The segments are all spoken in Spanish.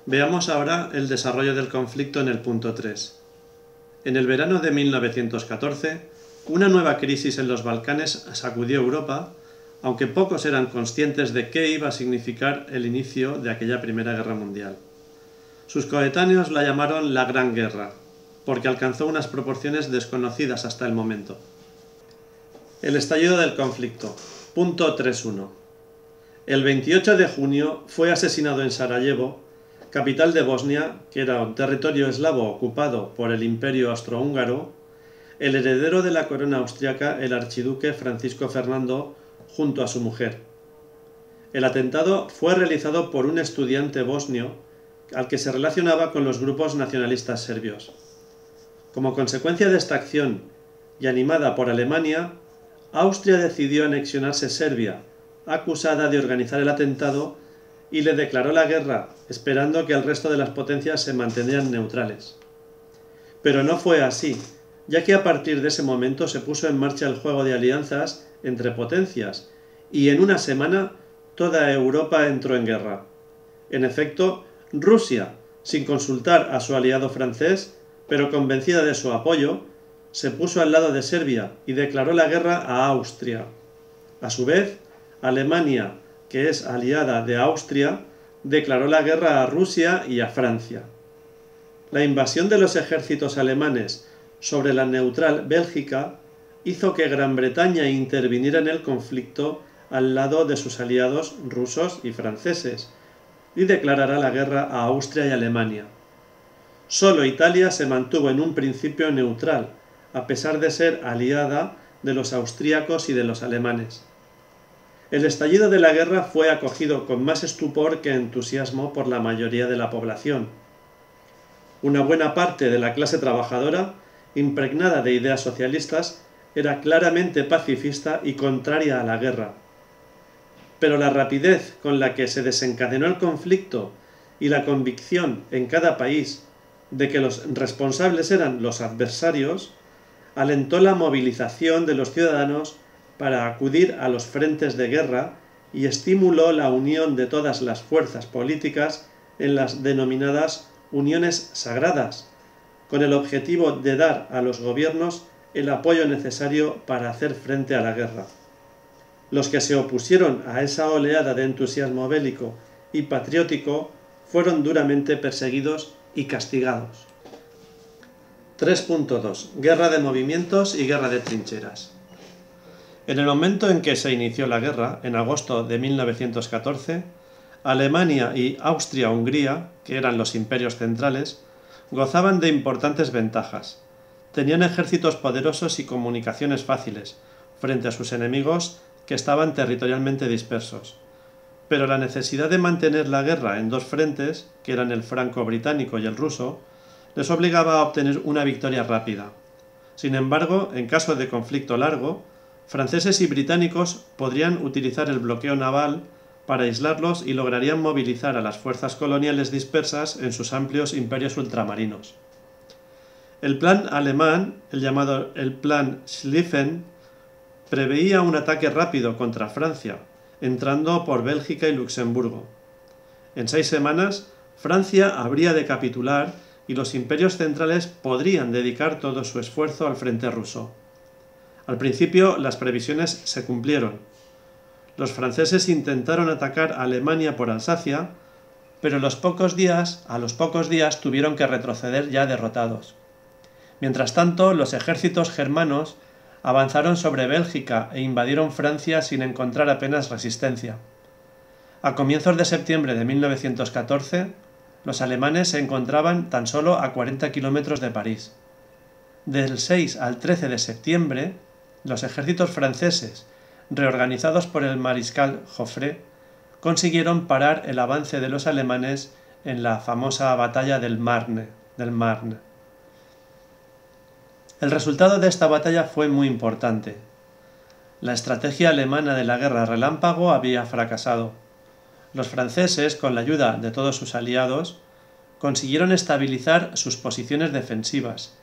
Veamos ahora el desarrollo del conflicto en el punto 3. En el verano de 1914, una nueva crisis en los Balcanes sacudió Europa, aunque pocos eran conscientes de qué iba a significar el inicio de aquella Primera Guerra Mundial. Sus coetáneos la llamaron la Gran Guerra, porque alcanzó unas proporciones desconocidas hasta el momento. El estallido del conflicto. Punto 3.1. El 28 de junio fue asesinado en Sarajevo, capital de Bosnia, que era un territorio eslavo ocupado por el Imperio Austrohúngaro, el heredero de la corona austriaca, el archiduque Francisco Fernando, junto a su mujer. El atentado fue realizado por un estudiante bosnio al que se relacionaba con los grupos nacionalistas serbios. Como consecuencia de esta acción, y animada por Alemania, Austria decidió anexionarse Serbia, acusada de organizar el atentado, y le declaró la guerra, esperando que el resto de las potencias se mantendrían neutrales. Pero no fue así, ya que a partir de ese momento se puso en marcha el juego de alianzas entre potencias, y en una semana toda Europa entró en guerra. En efecto, Rusia, sin consultar a su aliado francés, pero convencida de su apoyo, se puso al lado de Serbia y declaró la guerra a Austria. A su vez, Alemania, que es aliada de Austria, declaró la guerra a Rusia y a Francia. La invasión de los ejércitos alemanes sobre la neutral Bélgica hizo que Gran Bretaña interviniera en el conflicto al lado de sus aliados rusos y franceses, y declarara la guerra a Austria y Alemania. Solo Italia se mantuvo en un principio neutral, a pesar de ser aliada de los austríacos y de los alemanes. El estallido de la guerra fue acogido con más estupor que entusiasmo por la mayoría de la población. Una buena parte de la clase trabajadora, impregnada de ideas socialistas, era claramente pacifista y contraria a la guerra. Pero la rapidez con la que se desencadenó el conflicto y la convicción en cada país de que los responsables eran los adversarios, alentó la movilización de los ciudadanos para acudir a los frentes de guerra y estimuló la unión de todas las fuerzas políticas en las denominadas uniones sagradas, con el objetivo de dar a los gobiernos el apoyo necesario para hacer frente a la guerra. Los que se opusieron a esa oleada de entusiasmo bélico y patriótico fueron duramente perseguidos y castigados. 3.2. Guerra de movimientos y guerra de trincheras. En el momento en que se inició la guerra, en agosto de 1914, Alemania y Austria-Hungría, que eran los imperios centrales, gozaban de importantes ventajas. Tenían ejércitos poderosos y comunicaciones fáciles, frente a sus enemigos que estaban territorialmente dispersos. Pero la necesidad de mantener la guerra en dos frentes, que eran el franco-británico y el ruso, les obligaba a obtener una victoria rápida. Sin embargo, en caso de conflicto largo, franceses y británicos podrían utilizar el bloqueo naval para aislarlos y lograrían movilizar a las fuerzas coloniales dispersas en sus amplios imperios ultramarinos. El plan alemán, el llamado el Plan Schlieffen, preveía un ataque rápido contra Francia, entrando por Bélgica y Luxemburgo. En 6 semanas, Francia habría de capitular y los imperios centrales podrían dedicar todo su esfuerzo al frente ruso. Al principio, las previsiones se cumplieron. Los franceses intentaron atacar a Alemania por Alsacia, pero a los pocos días tuvieron que retroceder ya derrotados. Mientras tanto, los ejércitos germanos avanzaron sobre Bélgica e invadieron Francia sin encontrar apenas resistencia. A comienzos de septiembre de 1914, los alemanes se encontraban tan solo a 40 kilómetros de París. Del 6 al 13 de septiembre, los ejércitos franceses, reorganizados por el mariscal Joffre, consiguieron parar el avance de los alemanes en la famosa batalla del Marne. El resultado de esta batalla fue muy importante. La estrategia alemana de la guerra relámpago había fracasado. Los franceses, con la ayuda de todos sus aliados, consiguieron estabilizar sus posiciones defensivas,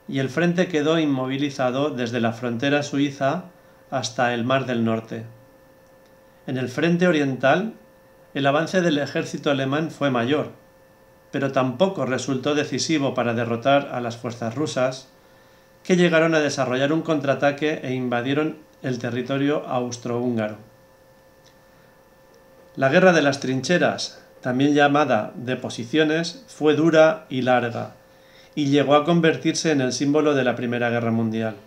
y el frente quedó inmovilizado desde la frontera suiza hasta el Mar del Norte. En el frente oriental, el avance del ejército alemán fue mayor, pero tampoco resultó decisivo para derrotar a las fuerzas rusas, que llegaron a desarrollar un contraataque e invadieron el territorio austrohúngaro. La Guerra de las Trincheras, también llamada de posiciones, fue dura y larga, y llegó a convertirse en el símbolo de la Primera Guerra Mundial.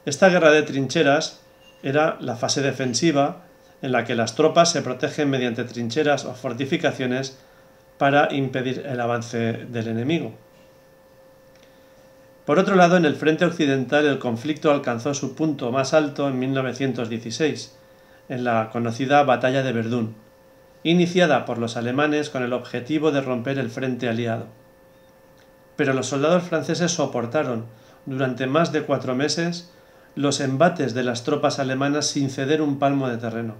Esta guerra de trincheras era la fase defensiva en la que las tropas se protegen mediante trincheras o fortificaciones para impedir el avance del enemigo. Por otro lado, en el frente occidental el conflicto alcanzó su punto más alto en 1916, en la conocida Batalla de Verdún, iniciada por los alemanes con el objetivo de romper el frente aliado. Pero los soldados franceses soportaron durante más de 4 meses los embates de las tropas alemanas sin ceder un palmo de terreno.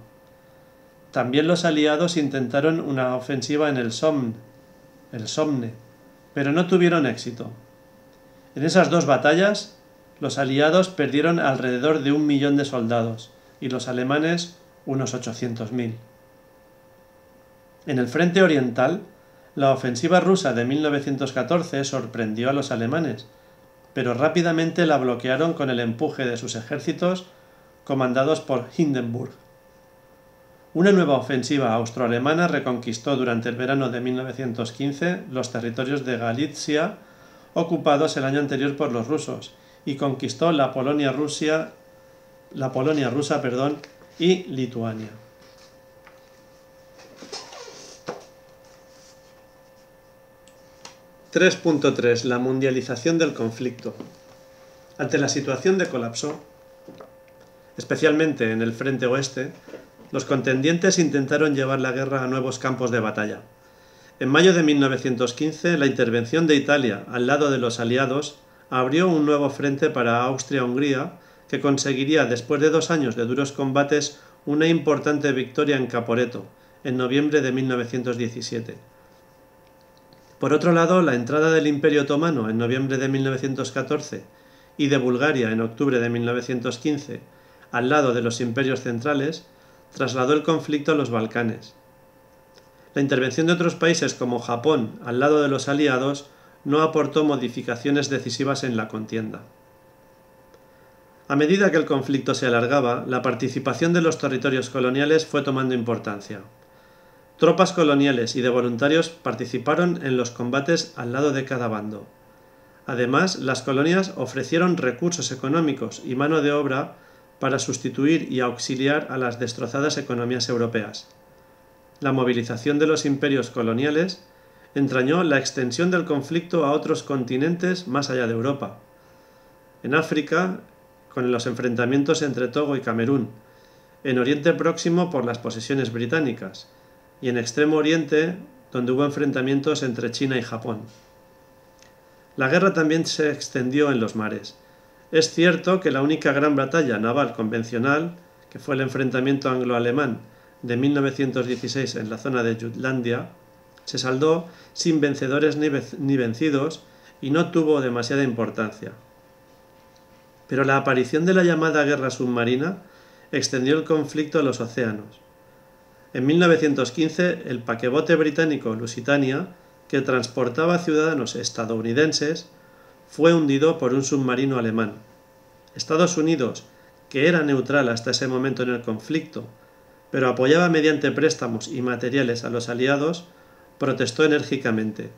También los aliados intentaron una ofensiva en el Somme, pero no tuvieron éxito. En esas 2 batallas, los aliados perdieron alrededor de 1 millón de soldados y los alemanes unos 800.000. En el frente oriental, la ofensiva rusa de 1914 sorprendió a los alemanes, pero rápidamente la bloquearon con el empuje de sus ejércitos comandados por Hindenburg. Una nueva ofensiva austroalemana reconquistó durante el verano de 1915 los territorios de Galitzia ocupados el año anterior por los rusos y conquistó la Polonia rusa y Lituania. .3 La mundialización del conflicto. Ante la situación de colapso, especialmente en el frente oeste, los contendientes intentaron llevar la guerra a nuevos campos de batalla. En mayo de 1915, la intervención de Italia al lado de los aliados abrió un nuevo frente para Austria-Hungría, que conseguiría, después de 2 años de duros combates, una importante victoria en Caporetto, en noviembre de 1917. Por otro lado, la entrada del Imperio Otomano en noviembre de 1914 y de Bulgaria en octubre de 1915, al lado de los imperios centrales, trasladó el conflicto a los Balcanes. La intervención de otros países como Japón al lado de los aliados no aportó modificaciones decisivas en la contienda. A medida que el conflicto se alargaba, la participación de los territorios coloniales fue tomando importancia. Tropas coloniales y de voluntarios participaron en los combates al lado de cada bando. Además, las colonias ofrecieron recursos económicos y mano de obra para sustituir y auxiliar a las destrozadas economías europeas. La movilización de los imperios coloniales entrañó la extensión del conflicto a otros continentes más allá de Europa. En África, con los enfrentamientos entre Togo y Camerún, en Oriente Próximo por las posesiones británicas, y en Extremo Oriente, donde hubo enfrentamientos entre China y Japón. La guerra también se extendió en los mares. Es cierto que la única gran batalla naval convencional, que fue el enfrentamiento anglo-alemán de 1916 en la zona de Jutlandia, se saldó sin vencedores ni vencidos y no tuvo demasiada importancia. Pero la aparición de la llamada guerra submarina extendió el conflicto a los océanos. En 1915, el paquebote británico Lusitania, que transportaba ciudadanos estadounidenses, fue hundido por un submarino alemán. Estados Unidos, que era neutral hasta ese momento en el conflicto, pero apoyaba mediante préstamos y materiales a los aliados, protestó enérgicamente.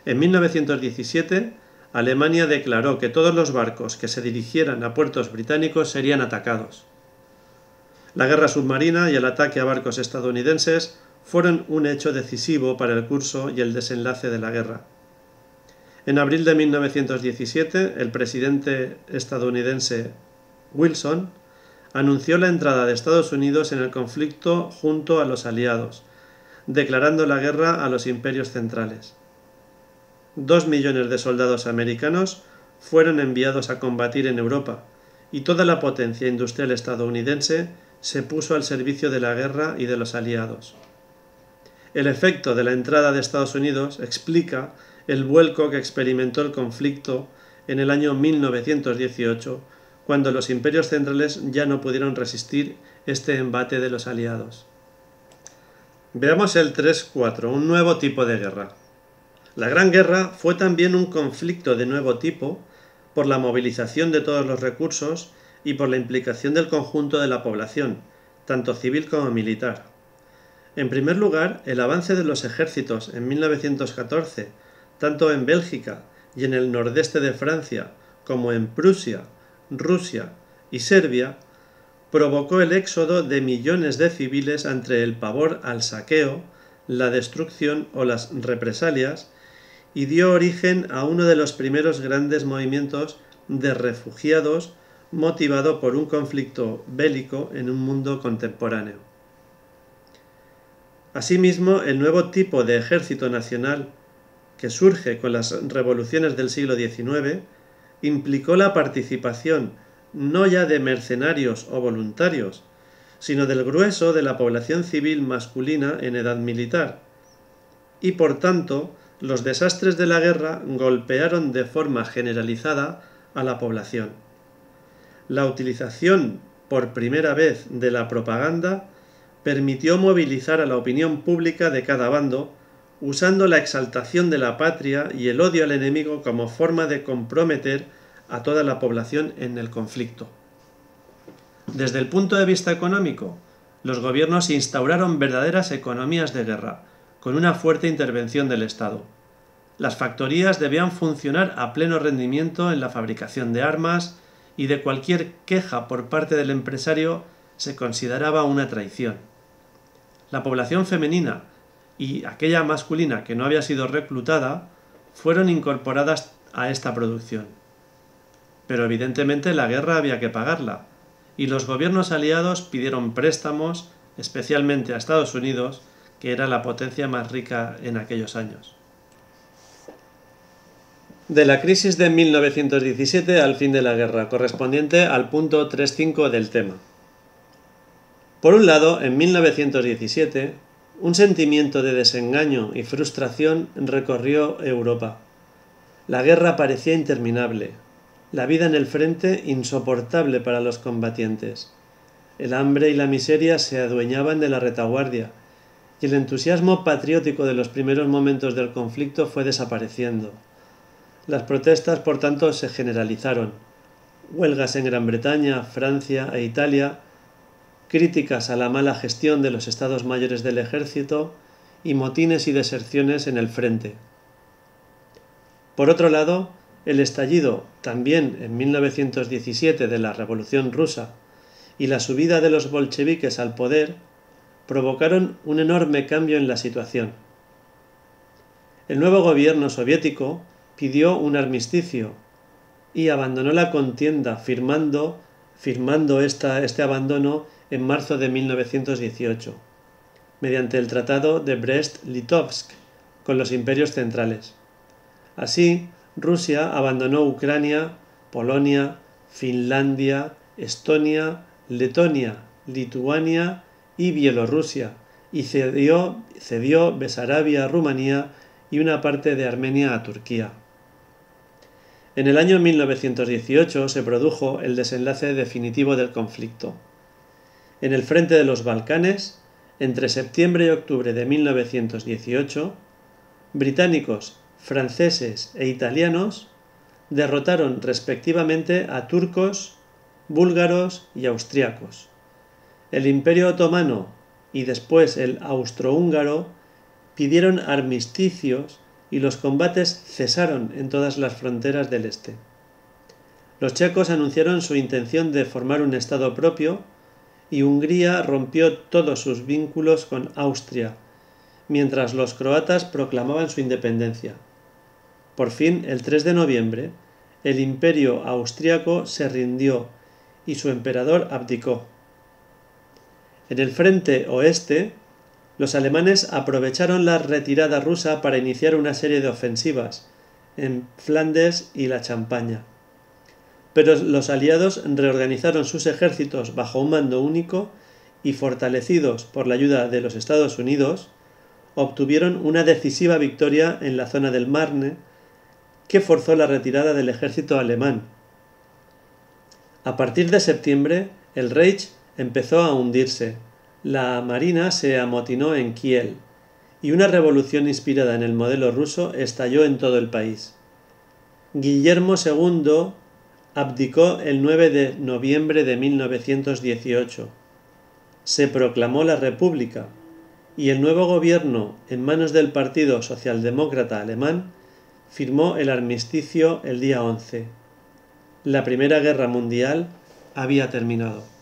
En 1917, Alemania declaró que todos los barcos que se dirigieran a puertos británicos serían atacados. La guerra submarina y el ataque a barcos estadounidenses fueron un hecho decisivo para el curso y el desenlace de la guerra. En abril de 1917, el presidente estadounidense Wilson anunció la entrada de Estados Unidos en el conflicto junto a los aliados, declarando la guerra a los imperios centrales. 2 millones de soldados americanos fueron enviados a combatir en Europa, y toda la potencia industrial estadounidense se puso al servicio de la guerra y de los aliados. El efecto de la entrada de Estados Unidos explica el vuelco que experimentó el conflicto en el año 1918, cuando los imperios centrales ya no pudieron resistir este embate de los aliados. Veamos el 3-4, un nuevo tipo de guerra. La Gran Guerra fue también un conflicto de nuevo tipo por la movilización de todos los recursos y por la implicación del conjunto de la población, tanto civil como militar. En primer lugar, el avance de los ejércitos en 1914, tanto en Bélgica y en el nordeste de Francia, como en Prusia, Rusia y Serbia, provocó el éxodo de millones de civiles ante el pavor al saqueo, la destrucción o las represalias, y dio origen a uno de los primeros grandes movimientos de refugiados motivado por un conflicto bélico en un mundo contemporáneo. Asimismo, el nuevo tipo de ejército nacional que surge con las revoluciones del siglo XIX implicó la participación no ya de mercenarios o voluntarios, sino del grueso de la población civil masculina en edad militar, y por tanto los desastres de la guerra golpearon de forma generalizada a la población. La utilización por primera vez de la propaganda permitió movilizar a la opinión pública de cada bando, usando la exaltación de la patria y el odio al enemigo como forma de comprometer a toda la población en el conflicto. Desde el punto de vista económico, los gobiernos instauraron verdaderas economías de guerra, con una fuerte intervención del Estado. Las factorías debían funcionar a pleno rendimiento en la fabricación de armas y de cualquier queja por parte del empresario se consideraba una traición. La población femenina y aquella masculina que no había sido reclutada fueron incorporadas a esta producción. Pero evidentemente la guerra había que pagarla, y los gobiernos aliados pidieron préstamos, especialmente a Estados Unidos, que era la potencia más rica en aquellos años. De la crisis de 1917 al fin de la guerra, correspondiente al punto 3.5 del tema. Por un lado, en 1917, un sentimiento de desengaño y frustración recorrió Europa. La guerra parecía interminable, la vida en el frente insoportable para los combatientes. El hambre y la miseria se adueñaban de la retaguardia, y el entusiasmo patriótico de los primeros momentos del conflicto fue desapareciendo. Las protestas, por tanto, se generalizaron. Huelgas en Gran Bretaña, Francia e Italia, críticas a la mala gestión de los estados mayores del ejército y motines y deserciones en el frente. Por otro lado, el estallido, también en 1917, de la Revolución Rusa y la subida de los bolcheviques al poder provocaron un enorme cambio en la situación. El nuevo gobierno soviético pidió un armisticio y abandonó la contienda firmando este abandono en marzo de 1918, mediante el Tratado de Brest-Litovsk con los imperios centrales. Así, Rusia abandonó Ucrania, Polonia, Finlandia, Estonia, Letonia, Lituania y Bielorrusia, y cedió Besarabia a Rumanía y una parte de Armenia a Turquía. En el año 1918 se produjo el desenlace definitivo del conflicto. En el frente de los Balcanes, entre septiembre y octubre de 1918, británicos, franceses e italianos derrotaron respectivamente a turcos, búlgaros y austriacos. El Imperio Otomano y después el austrohúngaro pidieron armisticios y los combates cesaron en todas las fronteras del este. Los checos anunciaron su intención de formar un estado propio y Hungría rompió todos sus vínculos con Austria, mientras los croatas proclamaban su independencia. Por fin, el 3 de noviembre, el imperio austriaco se rindió y su emperador abdicó. En el frente oeste, los alemanes aprovecharon la retirada rusa para iniciar una serie de ofensivas en Flandes y la Champaña. Pero los aliados reorganizaron sus ejércitos bajo un mando único y, fortalecidos por la ayuda de los Estados Unidos, obtuvieron una decisiva victoria en la zona del Marne que forzó la retirada del ejército alemán. A partir de septiembre, el Reich empezó a hundirse, La marina se amotinó en Kiel y una revolución inspirada en el modelo ruso estalló en todo el país. Guillermo II abdicó el 9 de noviembre de 1918. Se proclamó la República y el nuevo gobierno, en manos del Partido Socialdemócrata Alemán, firmó el armisticio el día 11. La Primera Guerra Mundial había terminado.